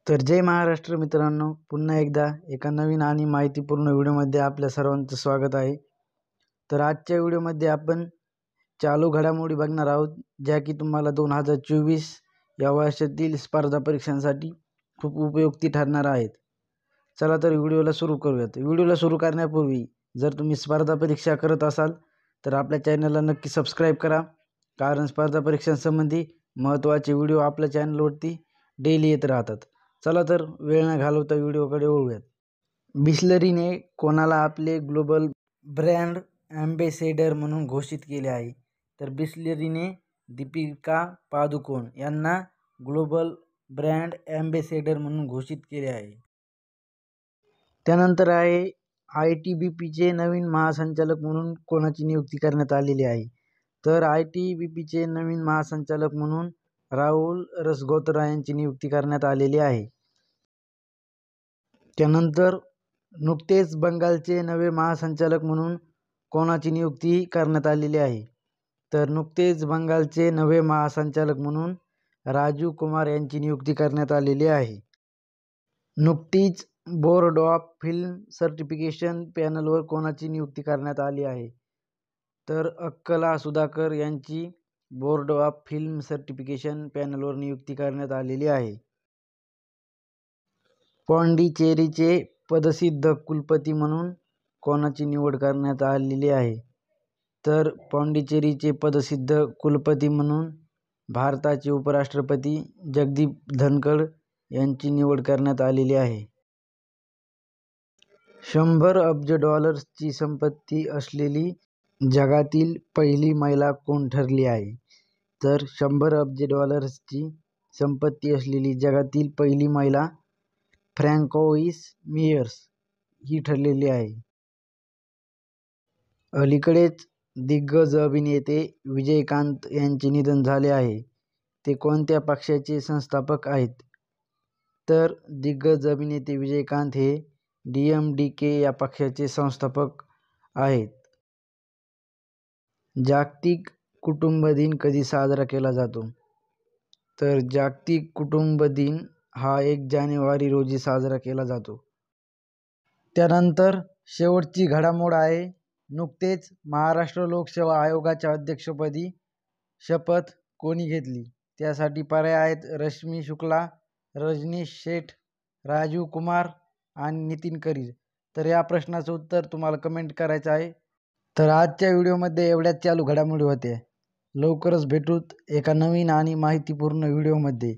तर जय महाराष्ट्र मित्रांनो, पुन्हा एकदा एका नवीन आणि माहितीपूर्ण व्हिडिओमध्ये आपल्या सर्वांचं स्वागत आहे। तर आजच्या व्हिडिओमध्ये आपण चालू घडामोडी बघणार आहोत, ज्या की तुम्हाला 2024 या वर्षातील स्पर्धा परीक्षांसाठी खूप उपयुक्ती ठरणार आहेत। चला तर व्हिडिओला सुरू करूयात। व्हिडिओला सुरू करण्यापूर्वी जर तुम्ही स्पर्धा परीक्षा करत असाल तर आपल्या चॅनलला नक्की सबस्क्राइब करा, कारण स्पर्धा परीक्षांसंबंधी महत्त्वाचे व्हिडिओ आपल्या चॅनलवरती डेली येत राहतात। चला तर वेळ न घालवता व्हिडिओकडे वळूयात। बिस्लरीने कोणाला आपले ग्लोबल ब्रँड ॲम्बेसेडर म्हणून घोषित केले आहे? तर बिस्लरीने दीपिका पादुकोण यांना ग्लोबल ब्रँड ॲम्बेसेडर म्हणून घोषित केले आहे। त्यानंतर आहे ITBPचे नवीन महासंचालक म्हणून कोणाची नियुक्ती करण्यात आलेली आहे? तर ITBPचे नवीन महासंचालक म्हणून राहुल रसगोत्रा यांची नियुक्ती करण्यात आलेली आहे। त्यानंतर नुकतेच बंगालचे नवे महासंचालक म्हणून कोणाची नियुक्ती करण्यात आलेली आहे? तर नुकतेच बंगालचे नवे महासंचालक म्हणून राजीव कुमार यांची नियुक्ती करण्यात आलेली आहे। नुकतीच बोर्ड ऑफ फिल्म सर्टिफिकेशन पॅनलवर कोणाची नियुक्ती करण्यात आली आहे? तर अक्कला सुधाकर यांची बोर्ड ऑफ फिल्म सर्टिफिकेशन पॅनलवर नियुक्ती करण्यात आलेली आहे। पॉंडिचेरीचे पदसिद्ध कुलपती म्हणून कोणाची निवड करण्यात आलेली आहे? तर पॉंडिचेरीचे पदसिद्ध कुलपती म्हणून भारताचे उपराष्ट्रपती जगदीप धनखड यांची निवड करण्यात आलेली आहे। 100 अब्ज डॉलर्सची संपत्ती असलेली जगातील पहिली महिला कोण ठरली आहे? तर 100 अब्ज डॉलर्सची संपत्ती असलेली जगातील पहिली महिला फ्रँकोइस मेयर्स ही ठरलेली आहे। अलीकडेच दिग्गज अभिनेते विजयकांत यांचे निधन झाले आहे। ते कोणत्या पक्षाचे संस्थापक आहेत? तर दिग्गज अभिनेते विजयकांत हे DMDK या पक्षाचे संस्थापक आहेत। जागतिक कुटुंब दिन कधी साजरा केला जातो? तर जागतिक कुटुंब दिन हा 1 जानेवारी रोजी साजरा केला जातो। त्यानंतर शेवटची घडामोड आहे, नुकतेच महाराष्ट्र लोकसेवा आयोगाच्या अध्यक्षपदी शपथ कोणी घेतली? त्यासाठी पर्याय आहेत रश्मी शुक्ला, रजनीश शेठ, राजीव कुमार आणि नितीन करीर। तर या प्रश्नाचं उत्तर तुम्हाला कमेंट करायचं आहे। तर आजच्या व्हिडिओमध्ये एवढ्याच चालू घडामोडी होत्या। लवकरच भेटूत एका नवीन आणि माहितीपूर्ण व्हिडिओमध्ये।